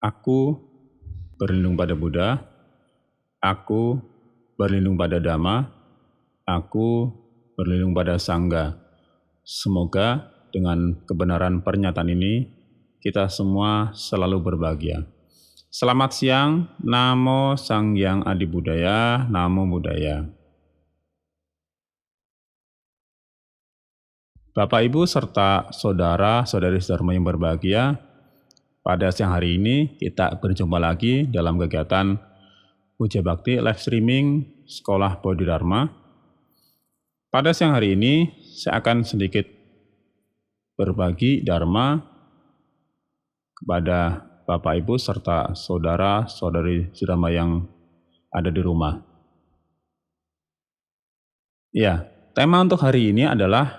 Aku berlindung pada Buddha, aku berlindung pada Dhamma, aku berlindung pada Sangha. Semoga dengan kebenaran pernyataan ini, kita semua selalu berbahagia. Selamat siang, Namo Sang Hyang Adi Budaya, Namo Buddhaya. Bapak Ibu serta saudara-saudari Dharma yang berbahagia, pada siang hari ini kita berjumpa lagi dalam kegiatan Puja Bakti live streaming Sekolah Bodhidharma. Pada siang hari ini saya akan sedikit berbagi Dharma kepada Bapak Ibu serta saudara-saudari Dharma yang ada di rumah. Ya, tema untuk hari ini adalah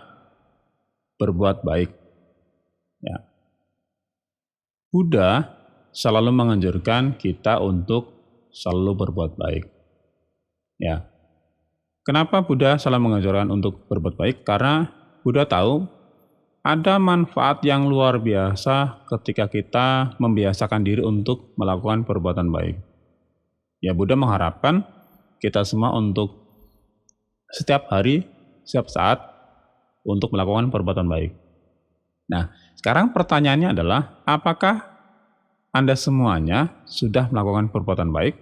berbuat baik. Ya. Buddha selalu menganjurkan kita untuk selalu berbuat baik. Ya. Kenapa Buddha selalu menganjurkan untuk berbuat baik? Karena Buddha tahu ada manfaat yang luar biasa ketika kita membiasakan diri untuk melakukan perbuatan baik. Ya, Buddha mengharapkan kita semua untuk setiap hari, setiap saat untuk melakukan perbuatan baik. Nah, sekarang pertanyaannya adalah, apakah Anda semuanya sudah melakukan perbuatan baik?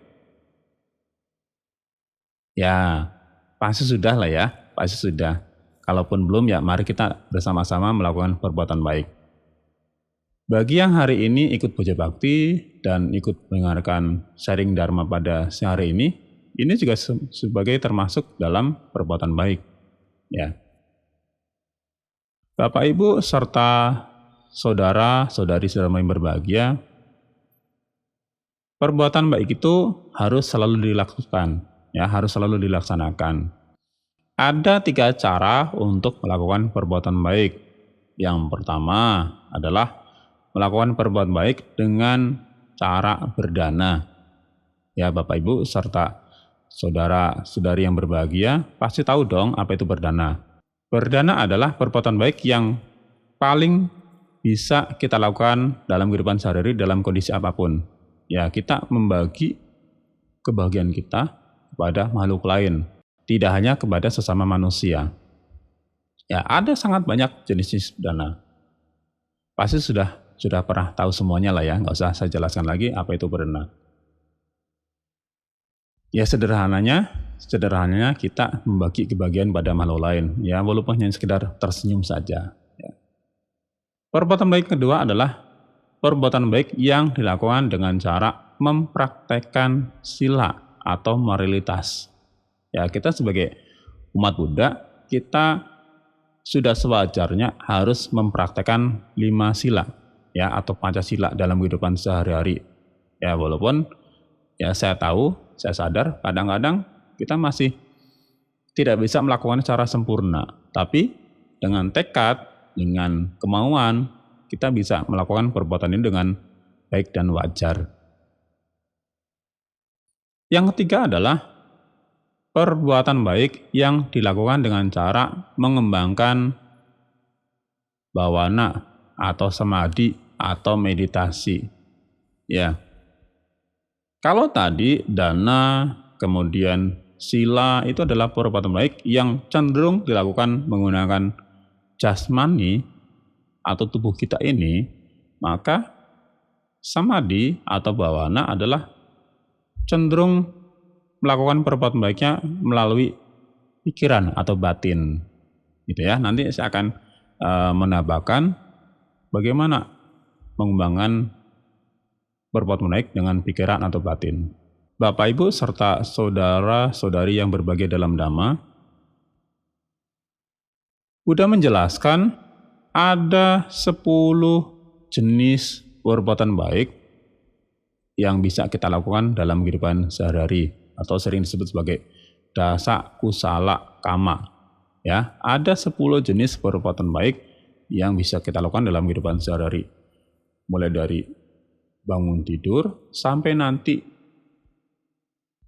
Ya, pasti sudah lah ya, pasti sudah. Kalaupun belum ya mari kita bersama-sama melakukan perbuatan baik. Bagi yang hari ini ikut Puja Bakti dan ikut mendengarkan sharing Dharma pada siang hari ini juga sebagai termasuk dalam perbuatan baik. Ya. Bapak Ibu serta saudara-saudari Dharma yang berbahagia, perbuatan baik itu harus selalu dilakukan, ya, harus selalu dilaksanakan. Ada 3 cara untuk melakukan perbuatan baik. Yang pertama adalah melakukan perbuatan baik dengan cara berdana. Ya, Bapak Ibu serta saudara-saudari yang berbahagia pasti tahu dong apa itu berdana. Berdana adalah perbuatan baik yang paling bisa kita lakukan dalam kehidupan sehari-hari dalam kondisi apapun. Ya, kita membagi kebahagiaan kita kepada makhluk lain, tidak hanya kepada sesama manusia. Ya, ada sangat banyak jenis berdana. Pasti sudah pernah tahu semuanya lah ya, nggak usah saya jelaskan lagi apa itu berdana. Ya, sederhananya kita membagi kebahagiaan pada makhluk lain, ya, walaupun hanya sekedar tersenyum saja. Ya. Perbuatan baik kedua adalah perbuatan baik yang dilakukan dengan cara mempraktekkan sila atau moralitas. Ya, kita sebagai umat Buddha, kita sudah sewajarnya harus mempraktekkan 5 sila, ya, atau Pancasila dalam kehidupan sehari-hari. Ya, walaupun ya saya sadar kadang-kadang kita masih tidak bisa melakukan secara sempurna, tapi dengan tekad, dengan kemauan, kita bisa melakukan perbuatan ini dengan baik dan wajar. Yang ketiga adalah perbuatan baik yang dilakukan dengan cara mengembangkan bawana atau samadhi atau meditasi. Ya. Kalau tadi dana, kemudian sila itu adalah perbuatan baik yang cenderung dilakukan menggunakan jasmani atau tubuh kita ini, maka samadhi atau bawana adalah cenderung melakukan perbuatan baiknya melalui pikiran atau batin. Gitu ya. Nanti saya akan menambahkan bagaimana mengembangkan berbuat baik dengan pikiran atau batin. Bapak Ibu serta saudara-saudari yang berbahagia dalam Dhamma, Buddha menjelaskan ada 10 jenis perbuatan baik yang bisa kita lakukan dalam kehidupan sehari-hari atau sering disebut sebagai dasa kusala kama. Ya, ada 10 jenis perbuatan baik yang bisa kita lakukan dalam kehidupan sehari-hari. Mulai dari bangun tidur sampai nanti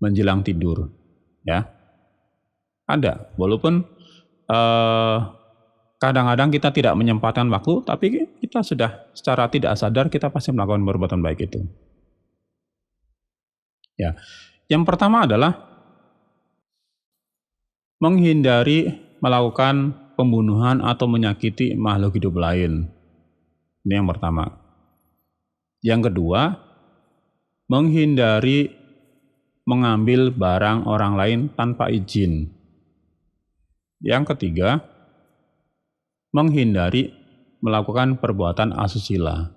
menjelang tidur, ya. Ada, walaupun kadang-kadang kita tidak menyempatkan waktu, tapi kita sudah secara tidak sadar kita pasti melakukan perbuatan baik itu. Ya. Yang pertama adalah menghindari melakukan pembunuhan atau menyakiti makhluk hidup lain. Ini yang pertama. Yang kedua, menghindari mengambil barang orang lain tanpa izin. Yang ketiga, menghindari melakukan perbuatan asusila.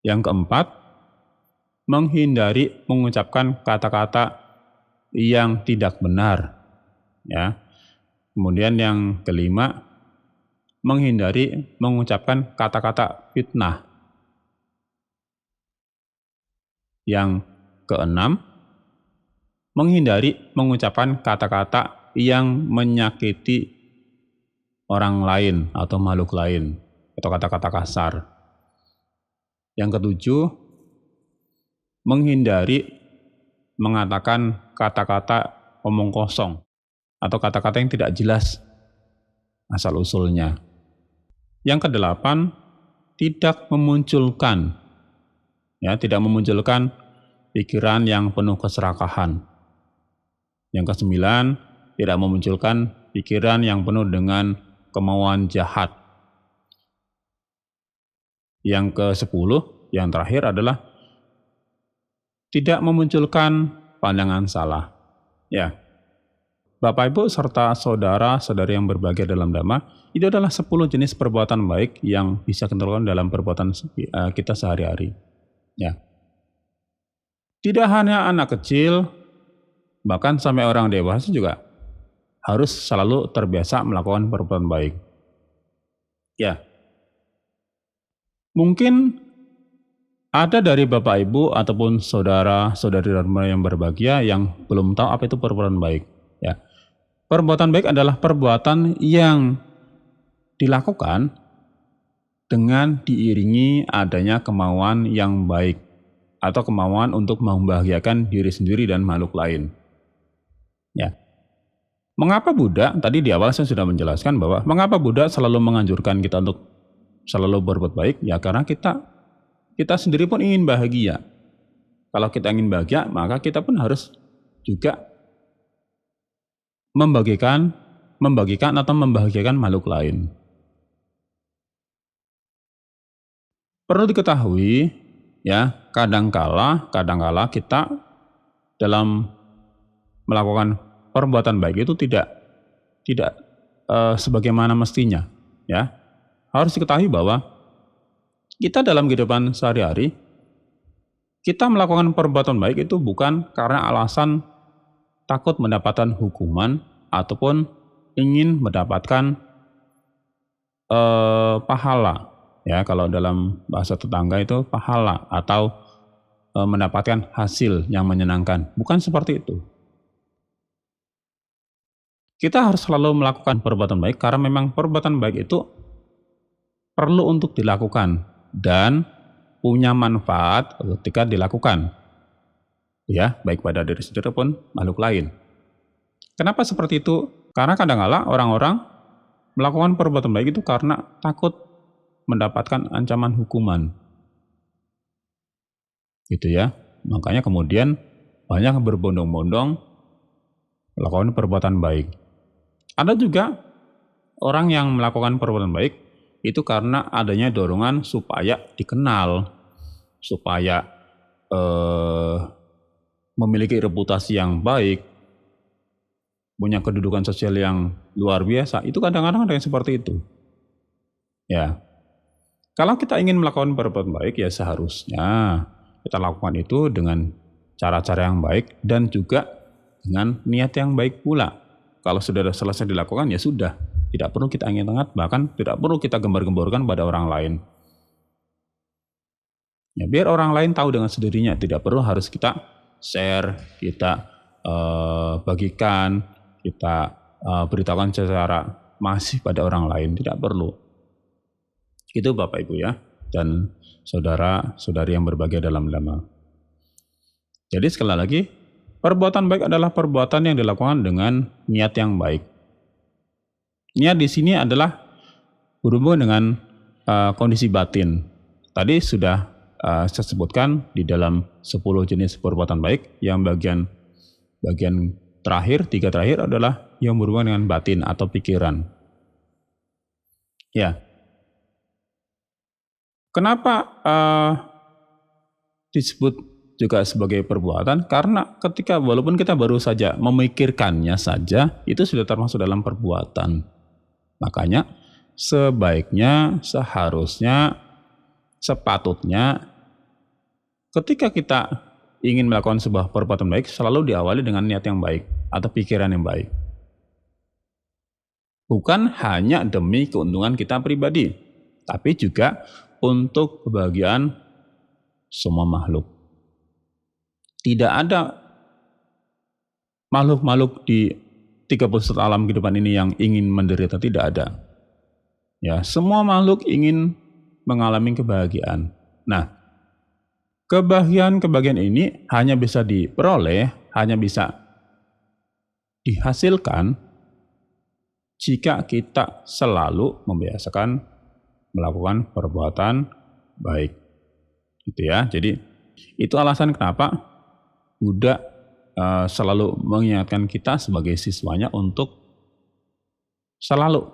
Yang keempat, menghindari mengucapkan kata-kata yang tidak benar. Ya. Kemudian yang kelima, menghindari mengucapkan kata-kata fitnah. Yang keenam, menghindari mengucapkan kata-kata yang menyakiti orang lain atau makhluk lain atau kata-kata kasar. Yang ketujuh, menghindari mengatakan kata-kata omong kosong atau kata-kata yang tidak jelas asal-usulnya. Yang kedelapan, tidak memunculkan pikiran yang penuh keserakahan. Yang kesembilan, tidak memunculkan pikiran yang penuh dengan kemauan jahat. Yang ke-10, yang terakhir adalah tidak memunculkan pandangan salah. Ya. Bapak Ibu serta saudara-saudari yang berbahagia dalam Dhamma, itu adalah 10 jenis perbuatan baik yang bisa kita lakukan dalam perbuatan kita sehari-hari. Ya. Tidak hanya anak kecil, bahkan sampai orang dewasa juga harus selalu terbiasa melakukan perbuatan baik. Ya. Mungkin ada dari Bapak Ibu ataupun saudara-saudari Dharma yang berbahagia yang belum tahu apa itu perbuatan baik. Ya. Perbuatan baik adalah perbuatan yang dilakukan dengan diiringi adanya kemauan yang baik atau kemauan untuk membahagiakan diri sendiri dan makhluk lain. Ya. Mengapa Buddha, tadi di awal saya sudah menjelaskan bahwa mengapa Buddha selalu menganjurkan kita untuk selalu berbuat baik? Ya karena kita sendiri pun ingin bahagia. Kalau kita ingin bahagia, maka kita pun harus juga membagikan atau membahagiakan makhluk lain. Perlu diketahui, ya, kadangkala kita dalam melakukan perbuatan baik itu tidak sebagaimana mestinya, ya. Harus diketahui bahwa kita dalam kehidupan sehari-hari kita melakukan perbuatan baik itu bukan karena alasan takut mendapatkan hukuman ataupun ingin mendapatkan pahala. Ya, kalau dalam bahasa tetangga itu pahala atau mendapatkan hasil yang menyenangkan. Bukan seperti itu. Kita harus selalu melakukan perbuatan baik karena memang perbuatan baik itu perlu untuk dilakukan dan punya manfaat ketika dilakukan. Ya, baik pada diri sendiri pun makhluk lain. Kenapa seperti itu? Karena kadang-kala orang-orang melakukan perbuatan baik itu karena takut mendapatkan ancaman hukuman. Gitu ya. Makanya kemudian banyak berbondong-bondong melakukan perbuatan baik. Ada juga orang yang melakukan perbuatan baik itu karena adanya dorongan supaya dikenal, supaya memiliki reputasi yang baik, punya kedudukan sosial yang luar biasa. Itu kadang-kadang ada yang seperti itu. Ya. Kalau kita ingin melakukan perbuatan baik, ya seharusnya kita lakukan itu dengan cara-cara yang baik dan juga dengan niat yang baik pula. Kalau sudah selesai dilakukan, ya sudah. Tidak perlu kita angin-angin, bahkan tidak perlu kita gembar-gemborkan pada orang lain. Ya, biar orang lain tahu dengan sendirinya, tidak perlu harus kita share, kita bagikan, kita beritahukan secara masif pada orang lain, tidak perlu. Itu Bapak Ibu ya, dan saudara-saudari yang berbahagia dalam Dhamma. Jadi sekali lagi, perbuatan baik adalah perbuatan yang dilakukan dengan niat yang baik. Niat di sini adalah berhubungan dengan kondisi batin. Tadi sudah saya sebutkan di dalam 10 jenis perbuatan baik, yang bagian terakhir, 3 terakhir adalah yang berhubungan dengan batin atau pikiran. Ya, kenapa disebut juga sebagai perbuatan? Karena ketika walaupun kita baru saja memikirkannya saja, itu sudah termasuk dalam perbuatan. Makanya sebaiknya, seharusnya, sepatutnya ketika kita ingin melakukan sebuah perbuatan baik, selalu diawali dengan niat yang baik atau pikiran yang baik. Bukan hanya demi keuntungan kita pribadi, tapi juga untuk kebahagiaan semua makhluk. Tidak ada makhluk-makhluk di 31 alam kehidupan ini yang ingin menderita, tidak ada. Ya, semua makhluk ingin mengalami kebahagiaan. Nah, kebahagiaan ini hanya bisa diperoleh, hanya bisa dihasilkan jika kita selalu membiasakan melakukan perbuatan baik. Gitu ya. Jadi itu alasan kenapa Buddha selalu mengingatkan kita sebagai siswanya untuk selalu,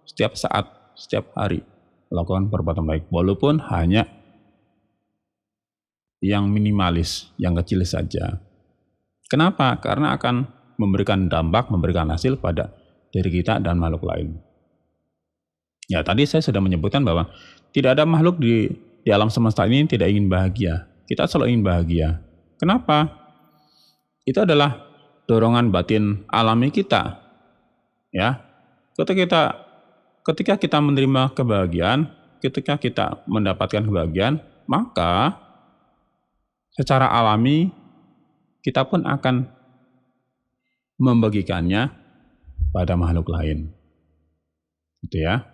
setiap saat, setiap hari melakukan perbuatan baik, walaupun hanya yang minimalis, yang kecil saja. Kenapa? Karena akan memberikan dampak, memberikan hasil pada diri kita dan makhluk lain. Ya, tadi saya sudah menyebutkan bahwa tidak ada makhluk di alam semesta ini tidak ingin bahagia. Kita selalu ingin bahagia. Kenapa? Itu adalah dorongan batin alami kita. Ya, ketika kita menerima kebahagiaan, ketika kita mendapatkan kebahagiaan, maka secara alami kita pun akan membagikannya pada makhluk lain. Gitu ya.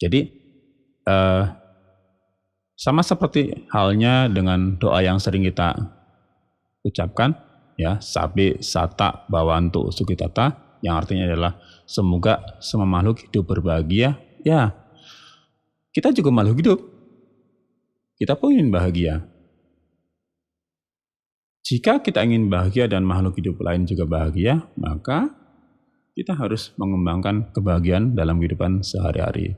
Jadi sama seperti halnya dengan doa yang sering kita ucapkan, ya, sabe sata bawantu sukitata, yang artinya adalah semoga semua makhluk hidup berbahagia. Ya, kita juga makhluk hidup. Kita pun ingin bahagia. Jika kita ingin bahagia dan makhluk hidup lain juga bahagia, maka kita harus mengembangkan kebahagiaan dalam kehidupan sehari-hari.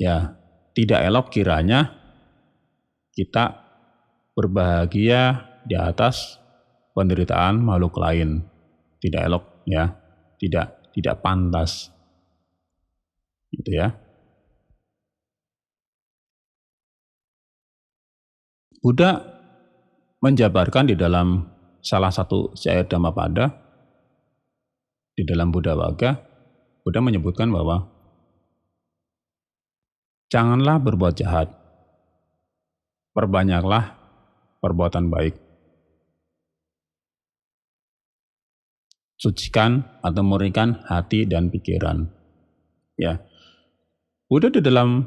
Ya, tidak elok kiranya kita berbahagia di atas penderitaan makhluk lain. Tidak elok, ya. Tidak pantas. Gitu ya. Buddha menjabarkan di dalam salah satu syair Dhammapada, di dalam Buddha Wagga, Buddha menyebutkan bahwa janganlah berbuat jahat, perbanyaklah perbuatan baik. Sucikan atau murnikan hati dan pikiran. Ya, Buddha di dalam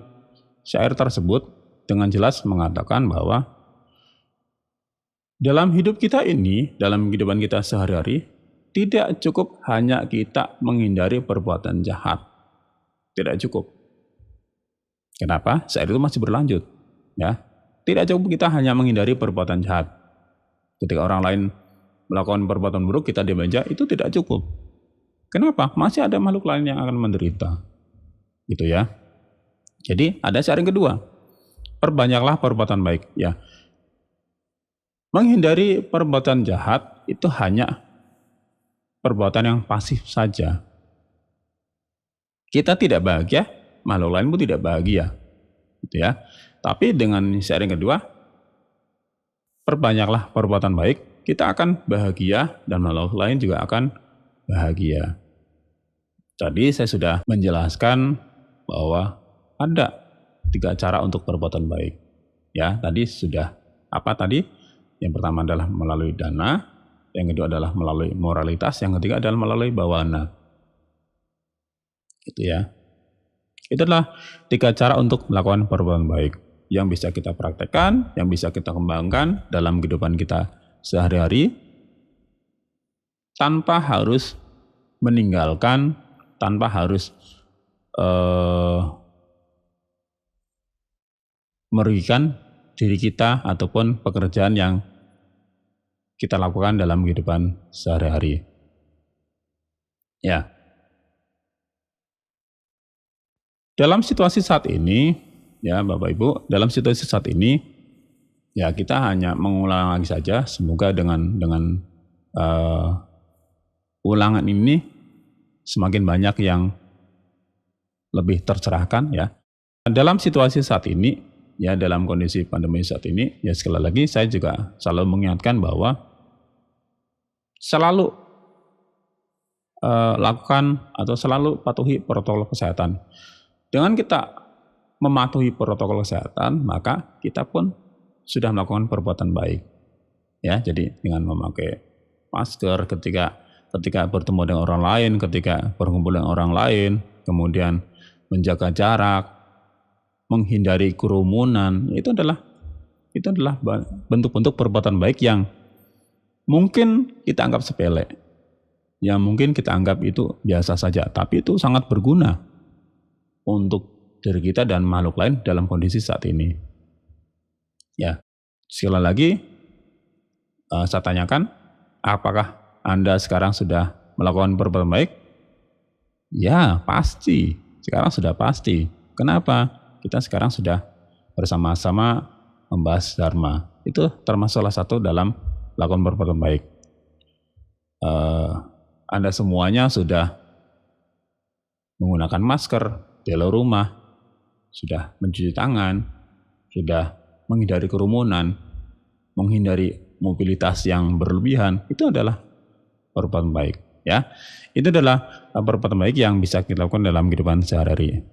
syair tersebut dengan jelas mengatakan bahwa dalam hidup kita ini, dalam kehidupan kita sehari-hari, tidak cukup hanya kita menghindari perbuatan jahat. Tidak cukup. Kenapa? Syair itu masih berlanjut. Ya, tidak cukup kita hanya menghindari perbuatan jahat. Ketika orang lain melakukan perbuatan buruk, kita diam aja, itu tidak cukup. Kenapa? Masih ada makhluk lain yang akan menderita. Gitu ya. Jadi ada syair yang kedua. Perbanyaklah perbuatan baik. Ya. Menghindari perbuatan jahat itu hanya perbuatan yang pasif saja. Kita tidak bahagia, makhluk lain pun tidak bahagia. Gitu ya. Tapi dengan syair yang kedua, perbanyaklah perbuatan baik, kita akan bahagia dan makhluk lain juga akan bahagia. Tadi saya sudah menjelaskan bahwa ada 3 cara untuk perbuatan baik. Ya, tadi sudah apa tadi? Yang pertama adalah melalui dana, yang kedua adalah melalui moralitas, yang ketiga adalah melalui bawana. Gitu ya. Itu adalah 3 cara untuk melakukan perbuatan baik yang bisa kita praktekkan, yang bisa kita kembangkan dalam kehidupan kita sehari-hari tanpa harus meninggalkan, tanpa harus merugikan diri kita ataupun pekerjaan yang kita lakukan dalam kehidupan sehari-hari. Ya, dalam situasi saat ini, ya Bapak Ibu, dalam situasi saat ini, ya kita hanya mengulang lagi saja. Semoga dengan ulangan ini semakin banyak yang lebih tercerahkan ya. Dalam situasi saat ini, ya dalam kondisi pandemi saat ini, ya sekali lagi saya juga selalu mengingatkan bahwa selalu lakukan atau selalu patuhi protokol kesehatan. Dengan kita mematuhi protokol kesehatan, maka kita pun sudah melakukan perbuatan baik. Ya, jadi dengan memakai masker ketika bertemu dengan orang lain, ketika berkumpul dengan orang lain, kemudian menjaga jarak, menghindari kerumunan, itu adalah bentuk-bentuk perbuatan baik yang mungkin kita anggap sepele, yang mungkin kita anggap itu biasa saja, tapi itu sangat berguna untuk diri kita dan makhluk lain dalam kondisi saat ini. Ya, sekali lagi saya tanyakan, apakah Anda sekarang sudah melakukan perbuatan baik? Ya, pasti. Sekarang sudah pasti. Kenapa? Kita sekarang sudah bersama-sama membahas Dharma. Itu termasuk salah satu dalam melakukan perbuatan baik. Anda semuanya sudah menggunakan masker di luar rumah, sudah mencuci tangan, sudah menghindari kerumunan, menghindari mobilitas yang berlebihan. Itu adalah perbuatan baik, ya. Itu adalah perbuatan baik yang bisa kita lakukan dalam kehidupan sehari-hari.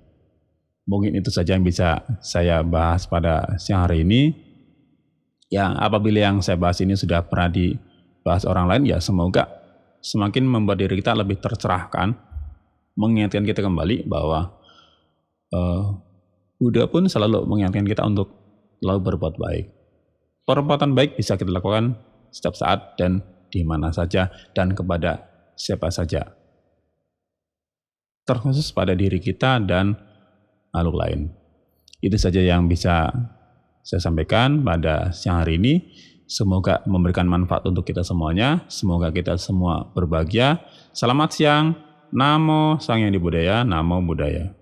Mungkin itu saja yang bisa saya bahas pada siang hari ini. Ya, apabila yang saya bahas ini sudah pernah dibahas orang lain, ya semoga semakin membuat diri kita lebih tercerahkan, mengingatkan kita kembali bahwa Buddha pun selalu mengingatkan kita untuk selalu berbuat baik. Perbuatan baik bisa kita lakukan setiap saat dan di mana saja dan kepada siapa saja, terkhusus pada diri kita dan makhluk lain. Itu saja yang bisa saya sampaikan pada siang hari ini. Semoga memberikan manfaat untuk kita semuanya. Semoga kita semua berbahagia. Selamat siang. Namo Sang Hyang Adibudaya. Namo Buddhaya.